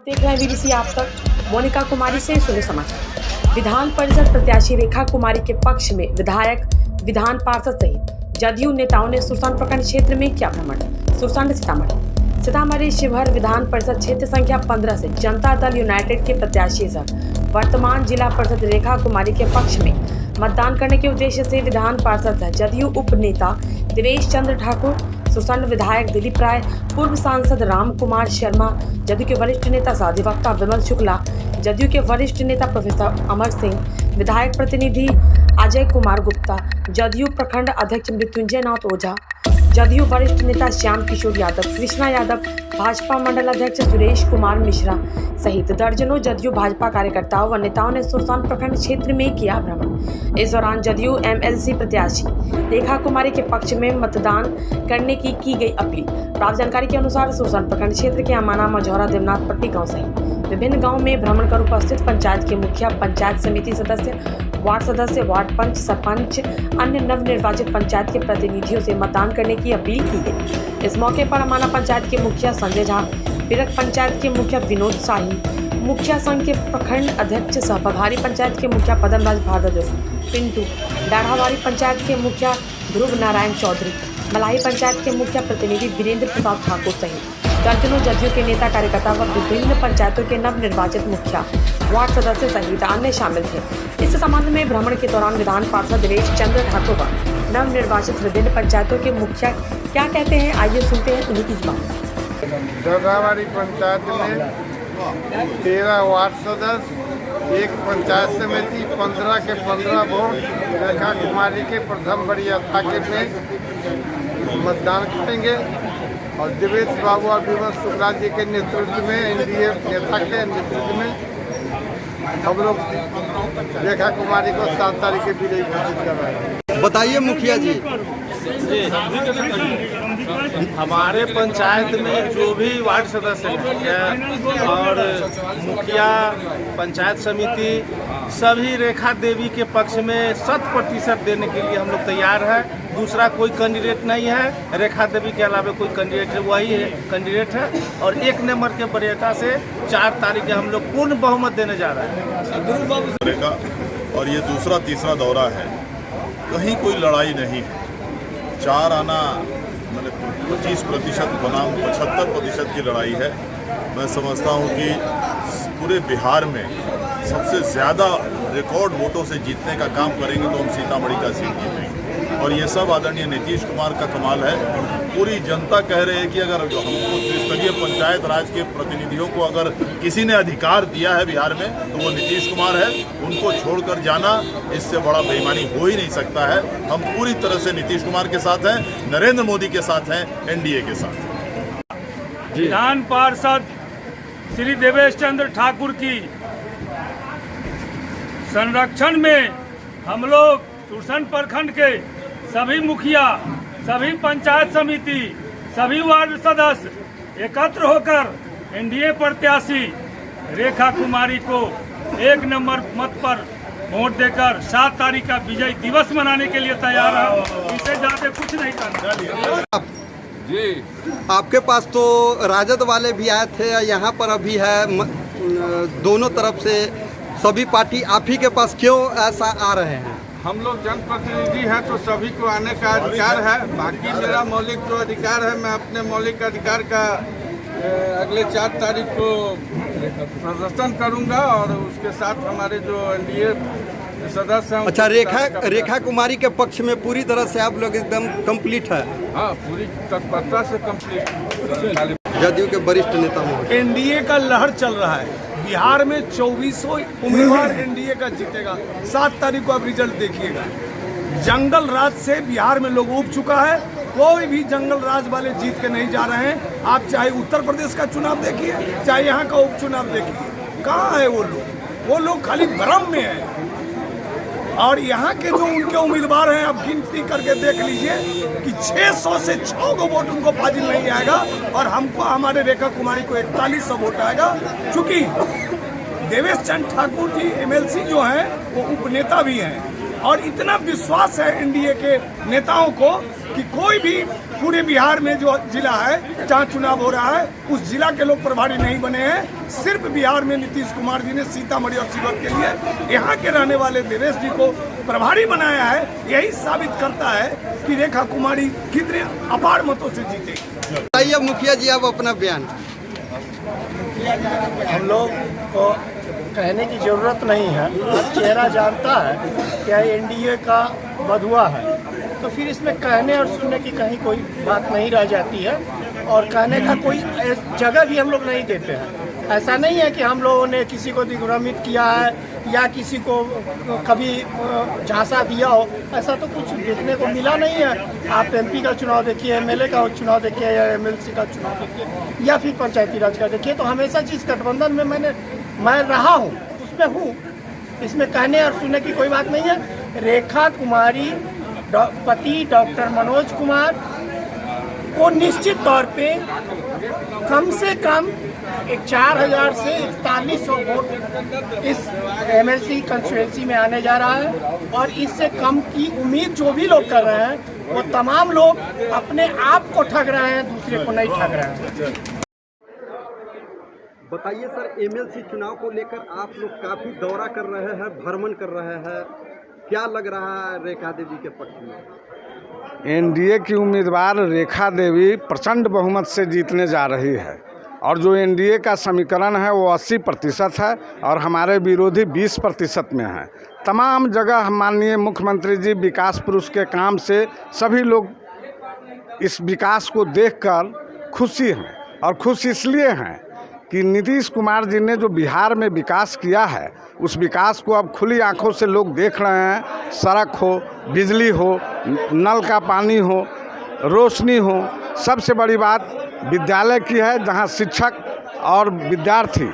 देख रहे हैं बीबीसी आप तक। मोनिका कुमारी से सुने समाचार। विधान परिषद प्रत्याशी रेखा कुमारी के पक्ष में विधायक, विधान पार्षद सहित जदयू नेताओं ने सुरसंड प्रखंड क्षेत्र में किया भ्रमण। सुरसंड सीतामढ़ी शिवहर विधान परिषद क्षेत्र संख्या 15 से जनता दल यूनाइटेड के प्रत्याशी सह वर्तमान जिला परिषद रेखा कुमारी के पक्ष में मतदान करने के उद्देश्य से विधान पार्षद जदयू उप नेता देवेश चंद्र ठाकुर, सुरसंड विधायक दिलीप राय, पूर्व सांसद राम कुमार शर्मा, जदयू के वरिष्ठ नेता सह अधिवक्ता विमल शुक्ला, जदयू के वरिष्ठ नेता प्रोफेसर अमर सिंह, विधायक प्रतिनिधि अजय कुमार गुप्ता, जदयू प्रखंड अध्यक्ष मृत्युंजय नाथ ओझा, जदयू वरिष्ठ नेता श्याम किशोर यादव, कृष्णा यादव, भाजपा मंडल अध्यक्ष सुरेश कुमार मिश्रा सहित दर्जनों जदयू भाजपा कार्यकर्ताओं व नेताओं ने सुरसंड प्रखंड क्षेत्र में किया भ्रमण। इस दौरान जदयू एमएलसी प्रत्याशी रेखा कुमारी के पक्ष में मतदान करने की गई अपील। प्राप्त जानकारी के अनुसार सुरसंड प्रखंड क्षेत्र के अमाना, मझौरा, देवनाथ पट्टी गाँव सहित विभिन्न गाँव में भ्रमण कर उपस्थित पंचायत के मुखिया, पंचायत समिति सदस्य, वार्ड सदस्य, वार्ड पंच, सरपंच, अन्य नवनिर्वाचित पंचायत के प्रतिनिधियों से मतदान करने की अपील की गई। इस मौके पर अमाना पंचायत के मुखिया संजय झा, बिरक पंचायत के मुखिया विनोद शाही, मुखिया संघ के प्रखंड अध्यक्ष सह पघारी पंचायत के मुखिया पदमराज भारद्वाज, पिंटू, डाढ़ावाड़ी पंचायत के मुखिया ध्रुव नारायण चौधरी, मलाही पंचायत के मुखिया प्रतिनिधि वीरेंद्र प्रताप ठाकुर सहित दर्जनों जदयू के नेता कार्यकर्ता व विभिन्न पंचायतों के नवनिर्वाचित मुखिया, वार्ड सदस्य सहित अन्य शामिल थे। इस संबंध में भ्रमण के दौरान विधान पार्षद देवेश चंद्र ठाकुर व नवनिर्वाचित विभिन्न पंचायतों के मुखिया क्या कहते हैं, आइए सुनते हैं उन्हीं की बात। डाढ़ावाड़ी पंचायत में 13 वार्ड सदस्य, एक पंचायत समिति, 15 के 15 वोट रेखा कुमारी के प्रथम वरीयता के में मतदान करेंगे और देवेश बाबू और विमल शुक्ला जी के नेतृत्व में, एनडीए नेता के नेतृत्व में हम लोग रेखा कुमारी को 7 तारीख के विजयी घोषित कर रहे हैं। बताइए मुखिया जी, हमारे पंचायत में जो भी वार्ड सदस्य हैं और मुखिया, पंचायत समिति सभी रेखा देवी के पक्ष में 100% देने के लिए हम लोग तैयार हैं। दूसरा कोई कैंडिडेट नहीं है, रेखा देवी के अलावा कोई कैंडिडेट है, वही है कैंडिडेट है और 1 नंबर के वरीयता से 4 तारीख के हम लोग पूर्ण बहुमत देने जा रहे हैं। और ये दूसरा तीसरा दौरा है, कहीं कोई लड़ाई नहीं है। 4 आना मैंने 25% बनाम 75% की लड़ाई है। मैं समझता हूँ कि पूरे बिहार में सबसे ज़्यादा रिकॉर्ड वोटों से जीतने का काम करेंगे तो हम सीतामढ़ी का सीट जीतेंगे और ये सब आदरणीय नीतीश कुमार का कमाल है। पूरी जनता कह रही है कि अगर हमको त्रिस्तरीय पंचायत राज के प्रतिनिधियों को अगर किसी ने अधिकार दिया है बिहार में तो वो नीतीश कुमार है। उनको छोड़कर जाना इससे बड़ा बेईमानी हो ही नहीं सकता है। हम पूरी तरह से नीतीश कुमार के साथ हैं, नरेंद्र मोदी के साथ हैं, एनडीए के साथ। विधान पार्षद श्री देवेश चंद्र ठाकुर की संरक्षण में हम लोग सुरसंड प्रखंड के सभी मुखिया, सभी पंचायत समिति, सभी वार्ड सदस्य एकत्र होकर एनडीए प्रत्याशी रेखा कुमारी को 1 नंबर मत पर वोट देकर 7 तारीख का विजय दिवस मनाने के लिए तैयार है। इससे ज्यादा कुछ नहीं करना जी। आपके पास तो राजद वाले भी आए थे, यहाँ पर अभी है, दोनों तरफ से सभी पार्टी आप ही के पास क्यों ऐसा आ रहे हैं? हम लोग जनप्रतिनिधि हैं तो सभी को आने का अधिकार है। बाकी मेरा मौलिक जो अधिकार है, मैं अपने मौलिक अधिकार का अगले 4 तारीख को प्रदर्शन करूंगा और उसके साथ हमारे जो एनडीए सदस्य हैं। अच्छा, रेखा कुमारी के पक्ष में पूरी तरह से आप लोग एकदम कंप्लीट है? हाँ, पूरी तत्परता से कंप्लीट। जदयू के वरिष्ठ नेता हो, एनडीए का लहर चल रहा है बिहार में। 2400 उम्मीदवार एनडीए का जीतेगा। 7 तारीख को आप रिजल्ट देखिएगा। जंगल राज से बिहार में लोग उब चुका है, कोई भी जंगल राज वाले जीत के नहीं जा रहे हैं। आप चाहे उत्तर प्रदेश का चुनाव देखिए, चाहे यहाँ का उपचुनाव देखिए, कहाँ है वो लोग खाली भ्रम में है। और यहाँ के जो उनके उम्मीदवार हैं, आप गिनती करके देख लीजिए कि 600 से 6 को वोट उनको फाजिल नहीं आएगा और हमको, हमारे रेखा कुमारी को 4100 वोट आएगा। चूंकि देवेश चंद्र ठाकुर जी एमएलसी जो हैं वो उपनेता भी हैं और इतना विश्वास है एनडीए के नेताओं को कि कोई भी पूरे बिहार में जो जिला है जहाँ चुनाव हो रहा है उस जिला के लोग प्रभारी नहीं बने हैं। सिर्फ बिहार में नीतीश कुमार जी ने सीतामढ़ी और शिवहर के लिए यहाँ के रहने वाले देवेश जी को प्रभारी बनाया है। यही साबित करता है कि रेखा कुमारी कितने अपार मतों से जीते। बताइए मुखिया जी, आप अपना बयान। हम लोग को कहने की ज़रूरत नहीं है, चेहरा जानता है क्या एनडीए का बधुआ है, तो फिर इसमें कहने और सुनने की कहीं कोई बात नहीं रह जाती है और कहने का कोई जगह भी हम लोग नहीं देते हैं। ऐसा नहीं है कि हम लोगों ने किसी को दिग्भ्रमित किया है या किसी को कभी झांसा दिया हो, ऐसा तो कुछ देखने को मिला नहीं है। आप एमपी का चुनाव देखिए, एमएलए का चुनाव देखिए या एमएलसी का चुनाव देखिए या फिर पंचायती राज का देखिए, तो हमेशा जिस गठबंधन में मैं रहा हूँ उसमें हूँ। इसमें कहने और सुनने की कोई बात नहीं है। रेखा कुमारी पति डॉक्टर मनोज कुमार को निश्चित तौर पे कम से कम 4000 से 4100 वोट इस एमएलसी कंस्टिट्यूएंसी में आने जा रहा है और इससे कम की उम्मीद जो भी लोग कर रहे हैं वो तमाम लोग अपने आप को ठग रहे हैं, दूसरे को नहीं ठग रहे हैं। बताइए सर, एमएलसी चुनाव को लेकर आप लोग काफ़ी दौरा कर रहे हैं, भ्रमण कर रहे हैं, क्या लग रहा है रेखा देवी के पक्ष में? एनडीए की उम्मीदवार रेखा देवी प्रचंड बहुमत से जीतने जा रही है और जो एनडीए का समीकरण है वो 80% है और हमारे विरोधी 20% में है। तमाम जगह माननीय मुख्यमंत्री जी विकास पुरुष के काम से सभी लोग इस विकास को देखकर खुशी हैं और खुश इसलिए हैं कि नीतीश कुमार जी ने जो बिहार में विकास किया है उस विकास को अब खुली आंखों से लोग देख रहे हैं। सड़क हो, बिजली हो, नल का पानी हो, रोशनी हो, सबसे बड़ी बात विद्यालय की है जहां शिक्षक और विद्यार्थी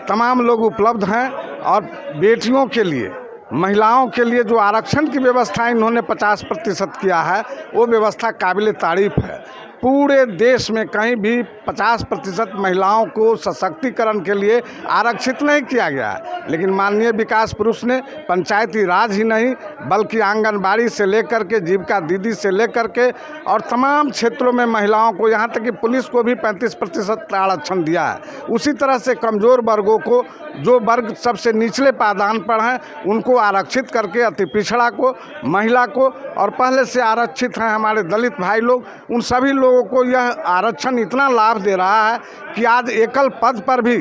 तमाम लोग उपलब्ध हैं और बेटियों के लिए, महिलाओं के लिए जो आरक्षण की व्यवस्था इन्होंने 50% किया है वो व्यवस्था काबिल तारीफ है। पूरे देश में कहीं भी 50% महिलाओं को सशक्तिकरण के लिए आरक्षित नहीं किया गया है, लेकिन माननीय विकास पुरुष ने पंचायती राज ही नहीं बल्कि आंगनबाड़ी से लेकर के जीविका दीदी से लेकर के और तमाम क्षेत्रों में महिलाओं को, यहाँ तक कि पुलिस को भी 35% आरक्षण दिया है। उसी तरह से कमज़ोर वर्गों को, जो वर्ग सबसे निचले पायदान पर हैं, उनको आरक्षित करके अति पिछड़ा को, महिला को और पहले से आरक्षित हैं हमारे दलित भाई लोग, उन सभी लोगों को यह आरक्षण इतना लाभ दे रहा है कि आज एकल पद पर भी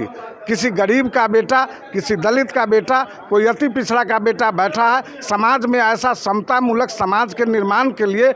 किसी गरीब का बेटा, किसी दलित का बेटा, कोई अति पिछड़ा का बेटा बैठा है। समाज में ऐसा समतामूलक समाज के निर्माण के लिए,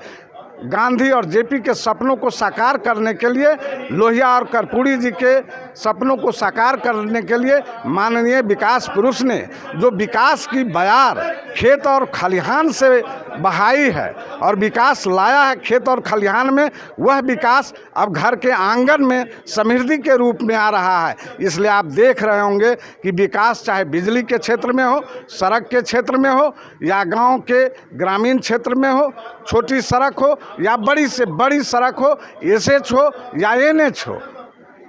गांधी और जेपी के सपनों को साकार करने के लिए, लोहिया और कर्पूरी जी के सपनों को साकार करने के लिए माननीय विकास पुरुष ने जो विकास की बयार खेत और खलिहान से बहाई है और विकास लाया है खेत और खलिहान में, वह विकास अब घर के आंगन में समृद्धि के रूप में आ रहा है। इसलिए आप देख रहे होंगे कि विकास चाहे बिजली के क्षेत्र में हो, सड़क के क्षेत्र में हो या गांव के ग्रामीण क्षेत्र में हो, छोटी सड़क हो या बड़ी से बड़ी सड़क हो, एसएच हो या एनएच हो,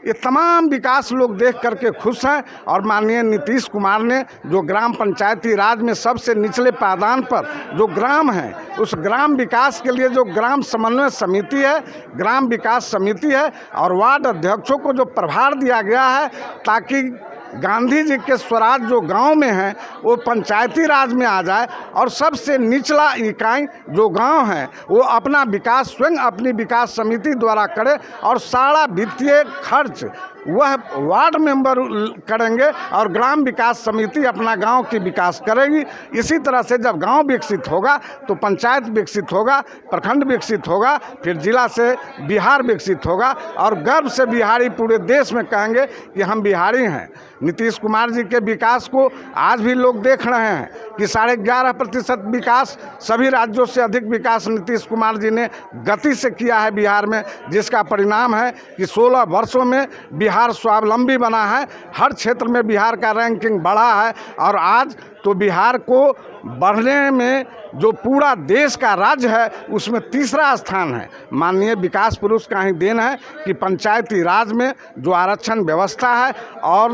ये तमाम विकास लोग देख करके खुश हैं। और माननीय नीतीश कुमार ने जो ग्राम पंचायती राज में सबसे निचले पायदान पर जो ग्राम हैं, उस ग्राम विकास के लिए जो ग्राम समन्वय समिति है, ग्राम विकास समिति है और वार्ड अध्यक्षों को जो प्रभार दिया गया है ताकि गांधी जी के स्वराज जो गांव में है वो पंचायती राज में आ जाए और सबसे निचला इकाई जो गांव है वो अपना विकास स्वयं अपनी विकास समिति द्वारा करे और सारा वित्तीय खर्च वह वार्ड मेंबर करेंगे और ग्राम विकास समिति अपना गांव की विकास करेगी। इसी तरह से जब गांव विकसित होगा तो पंचायत विकसित होगा, प्रखंड विकसित होगा, फिर जिला से बिहार विकसित होगा और गर्व से बिहारी पूरे देश में कहेंगे कि हम बिहारी हैं। नीतीश कुमार जी के विकास को आज भी लोग देख रहे हैं कि 11.5% विकास, सभी राज्यों से अधिक विकास नीतीश कुमार जी ने गति से किया है बिहार में, जिसका परिणाम है कि 16 वर्षों में बिहार स्वावलंबी बना है। हर क्षेत्र में बिहार का रैंकिंग बढ़ा है और आज तो बिहार को बढ़ने में जो पूरा देश का राज्य है उसमें तीसरा स्थान है। माननीय विकास पुरुष का ही देन है कि पंचायती राज में जो आरक्षण व्यवस्था है और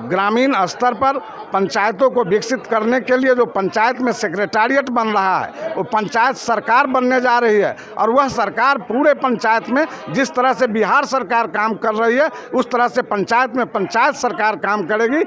ग्रामीण स्तर पर पंचायतों को विकसित करने के लिए जो पंचायत में सेक्रेटेरिएट बन रहा है वो पंचायत सरकार बनने जा रही है और वह सरकार पूरे पंचायत में जिस तरह से बिहार सरकार काम कर रही है उस तरह से पंचायत में पंचायत सरकार काम करेगी।